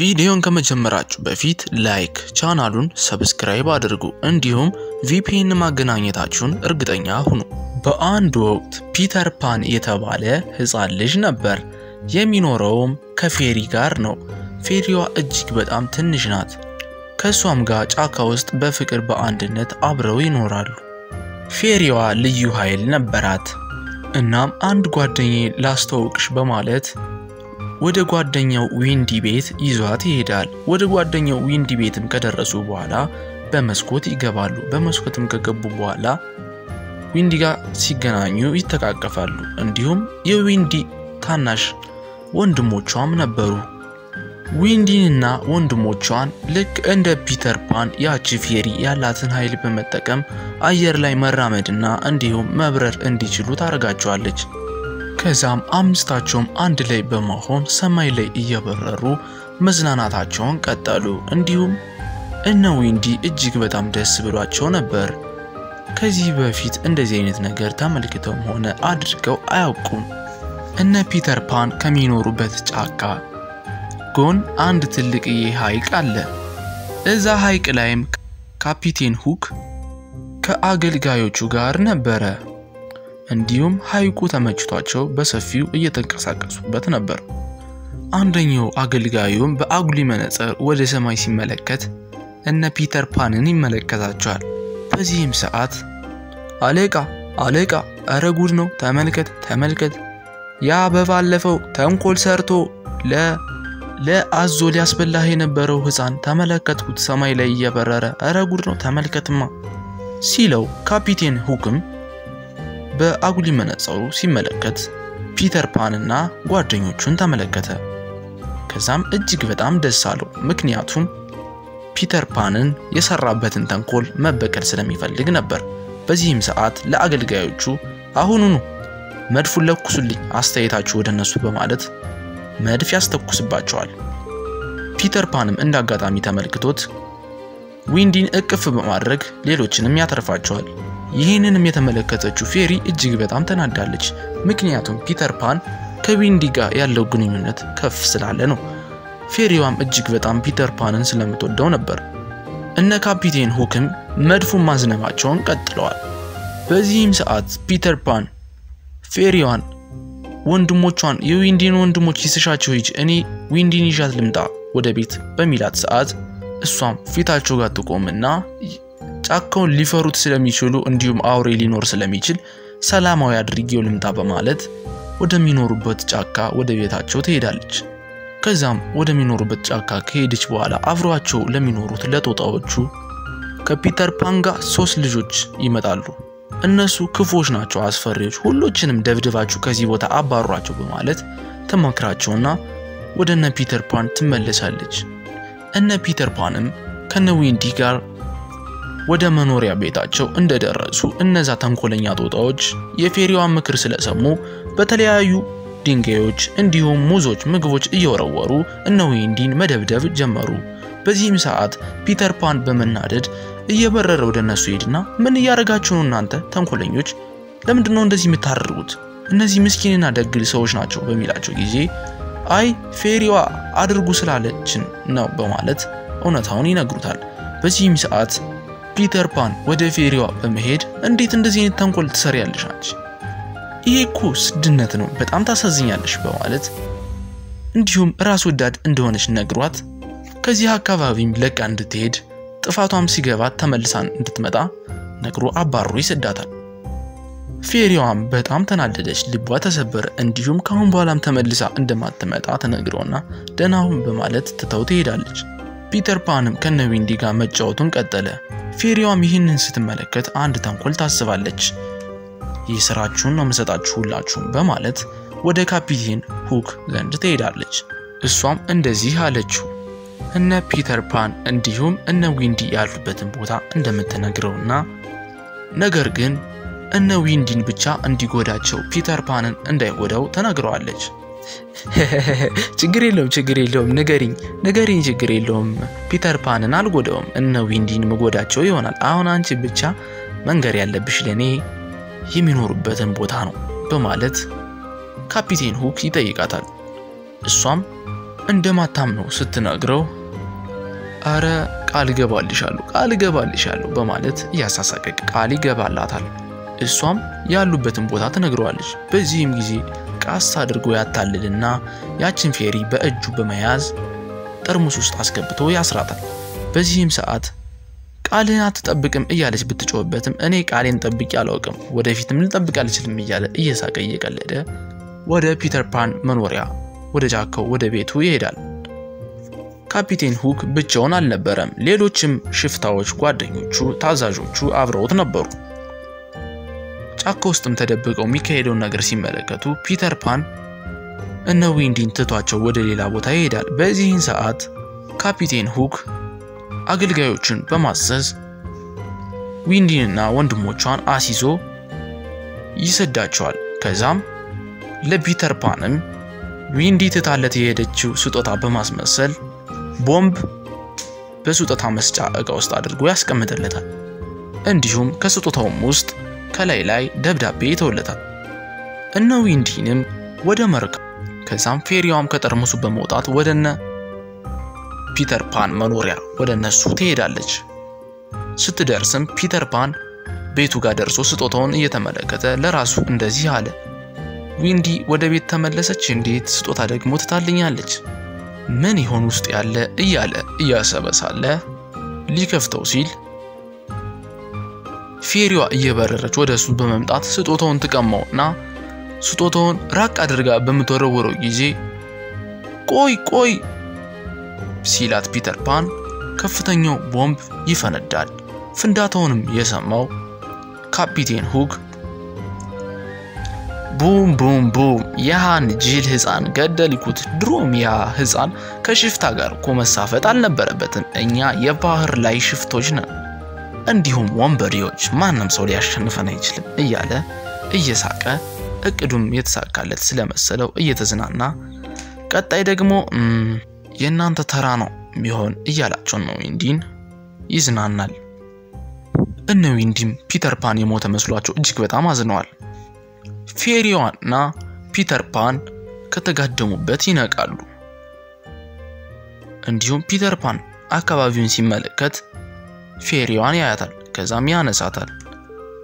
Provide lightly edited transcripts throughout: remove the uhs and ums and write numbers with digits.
ቪዲዮን ከመጀመራችሁ በፊት ላይክ ቻናሉን ሰብስክራይብ አድርጉ እንዲሁም VPN ማገናኘታችሁን እርግጠኛ ሁኑ። በአንድ ወቅት ፒተር ፓን የተባለ ህፃን ልጅ ነበር። የሚኖረውም ከፌሪ ጋር ነው። ፌሪዋ እጅግ በጣም ትንሽ ናት። ከሷም ጋር ጫካ ውስጥ በፍቅር በአንድነት አብረው ይኖራሉ። ፌሪዋ ልዩ ኃይል ነበራት። እናም አንድ ጓደኛዬ ላስተዋውቅሽ በማለት ወደ ጓደኛው ዊንዲ ቤት ይዟት ይሄዳል። ወደ ጓደኛው ዊንዲ ቤትም ከደረሱ በኋላ በመስኮት ይገባሉ። በመስኮትም ከገቡ በኋላ ዊንዲ ጋር ሲገናኙ ይተቃቀፋሉ። እንዲሁም የዊንዲ ታናሽ ወንድሞቿም ነበሩ። ዊንዲንና ወንድሞቿን ልክ እንደ ፒተር ፓን ያቺ ፌሪ ያላትን ኃይል በመጠቀም አየር ላይ መራመድና እንዲሁም መብረር እንዲችሉ ታረጋቸዋለች። ከዛም አምስታቸውም አንድ ላይ በመሆን ሰማይ ላይ እየበረሩ መዝናናታቸውን ቀጠሉ። እንዲሁም እነ ዊንዲ እጅግ በጣም ደስ ብሏቸው ነበር። ከዚህ በፊት እንደዚህ አይነት ነገር ተመልክተውም ሆነ አድርገው አያውቁም። እነ ፒተር ፓን ከሚኖሩበት ጫካ ጎን አንድ ትልቅዬ ሐይቅ አለ። እዛ ሐይቅ ላይም ካፒቴን ሁክ ከአገልጋዮቹ ጋር ነበረ። እንዲሁም ሐይቁ ተመችቷቸው በሰፊው እየተንቀሳቀሱበት ነበር። አንደኛው አገልጋዩም በአጉሊ መነጽር ወደ ሰማይ ሲመለከት እነ ፒተር ፓንን ይመለከታቸዋል። በዚህም ሰዓት አለቃ አረ ጉድ ነው፣ ተመልከት ያ በባለፈው ተንኮል ሰርቶ ለአዞ ሊያስበላህ የነበረው ህፃን ተመለከትኩት ሰማይ ላይ እየበረረ፣ አረ ጉድ ነው ተመልከትማ ሲለው ካፒቴን ሁክም በአጉሊ መነጽሩ ሲመለከት ፒተር ፓንና ጓደኞቹን ተመለከተ። ከዛም እጅግ በጣም ደስ አለው። ምክንያቱም ፒተር ፓንን የሰራበትን ተንኮል መበቀል ስለሚፈልግ ነበር። በዚህም ሰዓት ለአገልጋዮቹ አሁኑኑ መድፉን ለኩሱልኝ፣ አስተያየታችሁ ወደነሱ በማለት መድፍ ያስተኩስባቸዋል። ፒተር ፓንም እንዳጋጣሚ ተመልክቶት ዊንዲን እቅፍ በማድረግ ሌሎችንም ያተርፋቸዋል። ይህንንም የተመለከተችው ፌሪ እጅግ በጣም ተናዳለች። ምክንያቱም ፒተር ፓን ከዊንዲ ጋር ያለው ግንኙነት ከፍ ስላለ ነው። ፌሪዋም እጅግ በጣም ፒተር ፓንን ስለምትወደው ነበር። እነ ካፒቴን ሁክም መድፉን ማዝነባቸውን ቀጥለዋል። በዚህም ሰዓት ፒተር ፓን ፌሪዋን ወንድሞቿን የዊንዲን ወንድሞች ይስሻቸው ሂጅ፣ እኔ ዊንዲን ይዣት ልምጣ ወደ ቤት በሚላት ሰዓት እሷም ፊታቸው ጋር ተቆምና ጫካውን ሊፈሩት ስለሚችሉ እንዲሁም አውሬ ሊኖር ስለሚችል ሰላማዊ አድርጌው ልምጣ በማለት ወደሚኖሩበት ጫካ ወደ ቤታቸው ትሄዳለች። ከዛም ወደሚኖሩበት ጫካ ከሄደች በኋላ አብሯቸው ለሚኖሩት ለጦጣዎቹ ከፒተር ፓን ጋር 3 ልጆች ይመጣሉ። እነሱ ክፎች ናቸው፣ አስፈሪዎች፣ ሁሉንም ደብድባችሁ ከዚህ ቦታ አባሯቸው በማለት ተመክራቸውና ወደነ ፒተር ፓን ትመለሳለች። እነ ፒተር ፓንም ከነ ዊንዲ ጋር ወደ መኖሪያ ቤታቸው እንደደረሱ እነዛ ተንኮለኛ ጦጣዎች የፌሪዋን ምክር ስለሰሙ በተለያዩ ድንጋዮች እንዲሁም ሙዞች ምግቦች እየወረወሩ እነ ዊንዲን መደብደብ ጀመሩ። በዚህም ሰዓት ፒተር ፓን በመናደድ እየበረረ ወደነሱ ሄድና ምን ያረጋችሁ ነው እናንተ ተንኮለኞች? ለምንድነው እንደዚህ የምታደርጉት? እነዚህ ምስኪንና ደግ ሰዎች ናቸው በሚላቸው ጊዜ አይ ፌሪዋ አድርጉ ስላለችን ነው በማለት እውነታውን ይነግሩታል። በዚህም ሰዓት ፒተር ፓን ወደ ፌሪዋ በመሄድ እንዴት እንደዚህ አይነት ተንኮል ትሰሪያለሽ አንቺ? ይሄ እኮ ስድነት ነው፣ በጣም ታሳዝኛለሽ በማለት እንዲሁም ራስ ወዳድ እንደሆነች ነግሯት ከዚህ አካባቢም ለቃ እንድትሄድ ጥፋቷም ሲገባት ተመልሳን እንድትመጣ ነግሮ አባሮ ይሰዳታል። ፌሪዋም በጣም ተናደደች፣ ልቧ ተሰበረ። እንዲሁም ካሁን በኋላም ተመልሳ እንደማትመጣ ተነግሮና ደናሁን በማለት ትተው ትሄዳለች። ፒተር ፓንም ከነ ዊንዲ ጋር መጫወቱን ቀጠለ። ፌሪዋም ይህንን ስትመለከት አንድ ተንኮል ታስባለች። ይስራችሁን ነው መሰጣችሁ ሁላችሁም በማለት ወደ ካፒቴን ሁክ ዘንድ ትሄዳለች። እሷም እንደዚህ አለችው፣ እነ ፒተር ፓን እንዲሁም እነ ዊንዲ ያሉበትን ቦታ እንደምትነግረውና ነገር ግን እነ ዊንዲን ብቻ እንዲጎዳቸው ፒተር ፓንን እንዳይጎዳው ተናግረዋለች። ችግር የለውም ንገሪኝ ችግር የለውም ፒተር ፓንን አልጎዳውም፣ እነ ዊንዲን መጎዳቸው ይሆናል። አሁን አንቺ ብቻ መንገር ያለብሽ ለኔ የሚኖሩበትን ቦታ ነው በማለት ካፒቴን ሁክ ይጠይቃታል። እሷም እንደማታምነው ስትነግረው አረ ቃል ገባልሻለሁ በማለት ያሳሳቀቅ ቃል ይገባላታል። እሷም ያሉበትን ቦታ ትነግረዋለች። በዚህም ጊዜ ቃስ አድርጎ ያታልልና ያችን ፌሪ በእጁ በመያዝ ጠርሙስ ውስጥ አስገብቶ ያስራታል። በዚህም ሰዓት ቃልን አትጠብቅም እያለች ብትጮህበትም እኔ ቃሌን ጠብቄ አላውቅም ወደፊትም ልጠብቅ አልችልም እያለ እየሳቀ እየቀለደ ወደ ፒተር ፓን መኖሪያ ወደ ጃካው ወደ ቤቱ ይሄዳል። ካፒቴን ሁክ ብቻውን አልነበረም። ሌሎችም ሽፍታዎች ጓደኞቹ ታዛዦቹ አብረውት ነበሩ። ጫካ ውስጥም ተደብቀው የሚካሄደውን ነገር ሲመለከቱ ፒተር ፓን እነ ዊንዲን ትቷቸው ወደ ሌላ ቦታ ይሄዳል። በዚህን ሰዓት ካፒቴን ሁክ አገልጋዮችን በማዘዝ ዊንዲንና ወንድሞቿን አሲዞ ይሰዳቸዋል። ከዛም ለፒተር ፓንም ዊንዲ ትታለት የሄደችው ስጦታ በማስመሰል ቦምብ በስጦታ መስጫ እቃ ውስጥ አድርጎ ያስቀምጥለታል። እንዲሁም ከስጦታውም ውስጥ ከላይ ላይ ደብዳቤ ይተውለታል። እነ ዊንዲንም ወደ መርከብ ከዛም ፌሪዋም ከጠርሙሱ በመውጣት ወደነ ፒተር ፓን መኖሪያ ወደነሱ ትሄዳለች። ስትደርስም ፒተር ፓን ቤቱ ጋር ደርሶ ስጦታውን እየተመለከተ ለራሱ እንደዚህ አለ፣ ዊንዲ ወደ ቤት ተመለሰች፣ እንዴት ስጦታ ደግሞ ትታልኛለች? ምን ይሆን ውስጥ ያለ እያለ እያሰበሳለ ሊከፍተው ሲል ፌሪዋ እየበረረች ወደሱ በመምጣት ስጦታውን ትቀማውና ስጦታውን ራቅ አድርጋ በመተወረወረው ጊዜ ቆይ ሲላት ፒተር ፓን ከፍተኛው ቦምብ ይፈነዳል። ፍንዳታውንም የሰማው ካፒቴን ሁክ ቡም ያን ጅል ህፃን ገደልኩት። ድሮም ያ ህፃን ከሽፍታ ጋር መሳፈጥ አልነበረበትም። እኛ የባህር ላይ ሽፍቶች ነን፣ እንዲሁም ወንበዴዎች፣ ማንም ሰው ሊያሸንፈን አይችልም እያለ እየሳቀ እቅዱም የተሳካለት ስለመሰለው እየተዝናና ቀጣይ ደግሞ የናንተ ተራ ነው የሚሆን እያላቸው ነው ዊንዲን ይዝናናል። እነ ዊንዲም ፒተር ፓን የሞተ መስሏቸው እጅግ በጣም አዝነዋል። ፌሪዋና ፒተር ፓን ከተጋደሙበት ይነቃሉ። እንዲሁም ፒተር ፓን አካባቢውን ሲመለከት ፌሪዋን ያያታል፣ ከዛም ያነሳታል።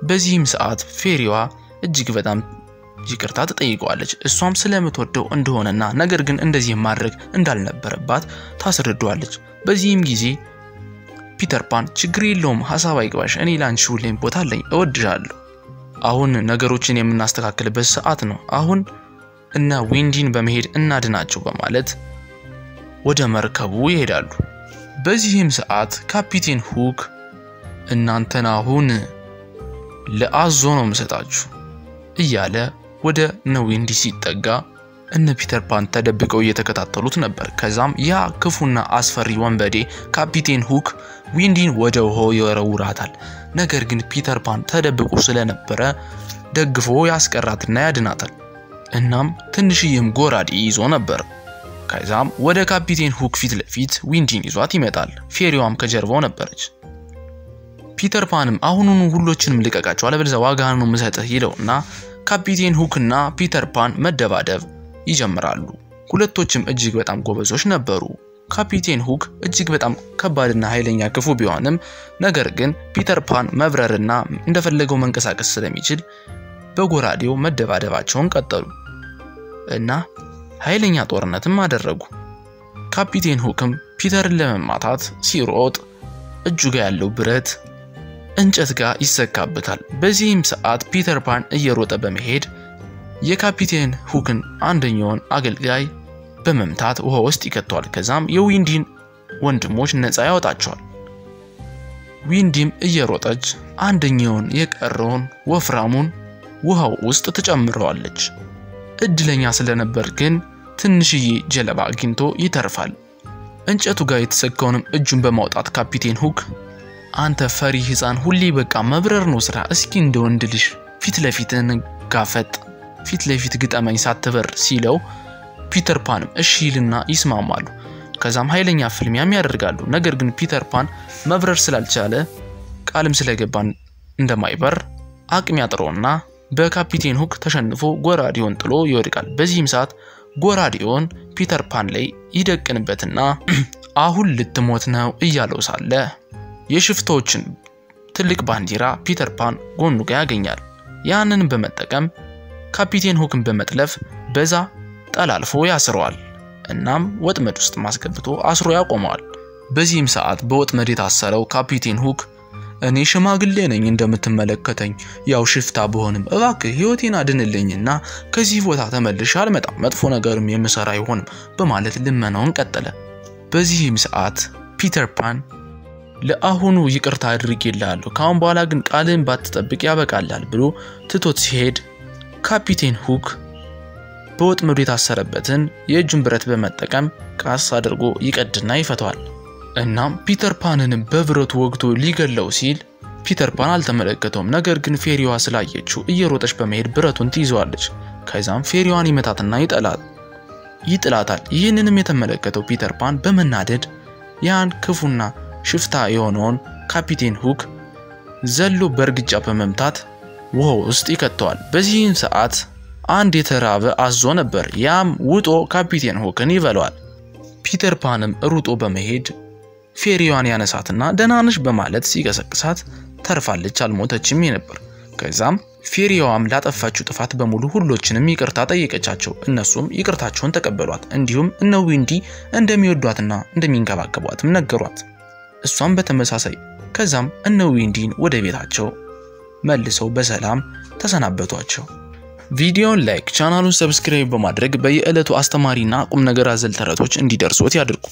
በዚህም ሰዓት ፌሪዋ እጅግ በጣም ይቅርታ ትጠይቀዋለች። እሷም ስለምትወደው እንደሆነና ነገር ግን እንደዚህ ማድረግ እንዳልነበረባት ታስረዳዋለች። በዚህም ጊዜ ፒተር ፓን ችግር የለውም ሐሳብ አይግባሽ፣ እኔ ላንቺ ሁሌም ቦታ አለኝ፣ እወድሻለሁ። አሁን ነገሮችን የምናስተካክልበት ሰዓት ነው። አሁን እና ዊንዲን በመሄድ እናድናቸው በማለት ወደ መርከቡ ይሄዳሉ። በዚህም ሰዓት ካፒቴን ሁክ እናንተን አሁን ለአዞ ነው መሰጣችሁ እያለ ወደ ዊንዲ ሲጠጋ እነ ፒተር ፓን ተደብቀው እየተከታተሉት ነበር። ከዛም ያ ክፉና አስፈሪ ወንበዴ ካፒቴን ሁክ ዊንዲን ወደ ውሃው ይወረውራታል። ነገር ግን ፒተር ፓን ተደብቆ ስለነበረ ደግፎ ያስቀራትና ያድናታል። እናም ትንሽዬም ጎራዴ ይዞ ነበር። ከዛም ወደ ካፒቴን ሁክ ፊት ለፊት ዊንዲን ይዟት ይመጣል። ፌሪዋም ከጀርባው ነበረች። ፒተር ፓንም አሁኑኑ ሁሎችንም ልቀቃቸው አለበለዚያ ዋጋህን ነው የምሰጥህ ይለውና ካፒቴን ሁክና ፒተር ፓን መደባደብ ይጀምራሉ። ሁለቶችም እጅግ በጣም ጎበዞች ነበሩ። ካፒቴን ሁክ እጅግ በጣም ከባድና ኃይለኛ ክፉ ቢሆንም ነገር ግን ፒተር ፓን መብረርና እንደፈለገው መንቀሳቀስ ስለሚችል በጎራዴው መደባደባቸውን ቀጠሉ እና ኃይለኛ ጦርነትም አደረጉ። ካፒቴን ሁክም ፒተርን ለመማታት ሲሮጥ እጁ ጋር ያለው ብረት እንጨት ጋር ይሰካበታል። በዚህም ሰዓት ፒተር ፓን እየሮጠ በመሄድ የካፒቴን ሁክን አንደኛውን አገልጋይ በመምታት ውሃ ውስጥ ይከቷል። ከዛም የዊንዲን ወንድሞች ነፃ ያወጣቸዋል። ዊንዲም እየሮጠች አንደኛውን የቀረውን ወፍራሙን ውሃው ውስጥ ተጨምረዋለች። እድለኛ ስለነበር ግን ትንሽዬ ጀለባ አግኝቶ ይተርፋል። እንጨቱ ጋር የተሰካውንም እጁን በማውጣት ካፒቴን ሁክ አንተ ፈሪ ህፃን ሁሌ በቃ መብረር ነው ስራ፣ እስኪ እንደ ወንድ ልጅ ፊት ለፊትን ጋፈጥ፣ ፊት ለፊት ግጠመኝ ሳትበር ሲለው ፒተር ፓንም እሺ ይልና ይስማማሉ። ከዛም ኃይለኛ ፍልሚያም ያደርጋሉ። ነገር ግን ፒተር ፓን መብረር ስላልቻለ ቃልም ስለገባን እንደማይበር አቅም ያጥረውና በካፒቴን ሁክ ተሸንፎ ጎራዴውን ጥሎ ይወድቃል። በዚህም ሰዓት ጎራዴውን ፒተር ፓን ላይ ይደቅንበትና አሁን ልትሞት ነው እያለው ሳለ የሽፍቶችን ትልቅ ባንዲራ ፒተር ፓን ጎኑ ጋር ያገኛል። ያንን በመጠቀም ካፒቴን ሁክን በመጥለፍ በዛ ጠላልፎ ያስረዋል። እናም ወጥመድ ውስጥ ማስገብቶ አስሮ ያቆመዋል። በዚህም ሰዓት በወጥመድ የታሰረው ካፒቴን ሁክ እኔ ሽማግሌ ነኝ እንደምትመለከተኝ ያው ሽፍታ በሆንም እባክህ ህይወቴን አድንልኝና ከዚህ ቦታ ተመልሼ አልመጣም መጥፎ ነገርም የምሰራ አይሆንም በማለት ልመናውን ቀጠለ። በዚህም ሰዓት ፒተር ፓን ለአሁኑ ይቅርታ አድርጌልሃለሁ ካሁን በኋላ ግን ቃልን ባትጠብቅ ያበቃላል ብሎ ትቶት ሲሄድ ካፒቴን ሁክ በወጥመዱ የታሰረበትን የእጁን ብረት በመጠቀም ቃስ አድርጎ ይቀድና ይፈታዋል። እናም ፒተር ፓንን በብረቱ ወግቶ ሊገለው ሲል ፒተር ፓን አልተመለከተውም። ነገር ግን ፌሪዋ ስላየችው እየሮጠች በመሄድ ብረቱን ትይዘዋለች። ከዛም ፌሪዋን ይመታትና ይጥላታል። ይህንንም የተመለከተው ፒተር ፓን በመናደድ ያን ክፉና ሽፍታ የሆነውን ካፒቴን ሁክ ዘሎ በርግጫ በመምታት ውሃው ውስጥ ይከተዋል። በዚህም ሰዓት አንድ የተራበ አዞ ነበር። ያም ውጦ ካፒቴን ሁክን ይበላዋል። ፒተር ፓንም ሩጦ በመሄድ ፌሪዋን ያነሳትና ደናንሽ በማለት ሲቀሰቅሳት ተርፋለች፣ አልሞተችም ነበር። ከዛም ፌሪዋም ላጠፋችው ጥፋት በሙሉ ሁሎችንም ይቅርታ ጠየቀቻቸው። እነሱም ይቅርታቸውን ተቀበሏት። እንዲሁም እነ ዊንዲ እንደሚወዷትና እንደሚንከባከቧትም ነገሯት። እሷም በተመሳሳይ ከዛም እነ ዊንዲን ወደ ቤታቸው መልሰው በሰላም ተሰናበቷቸው። ቪዲዮውን ላይክ ቻናሉን ሰብስክራይብ በማድረግ በየዕለቱ አስተማሪና ቁም ነገር አዘል ተረቶች እንዲደርሱት ያድርጉ።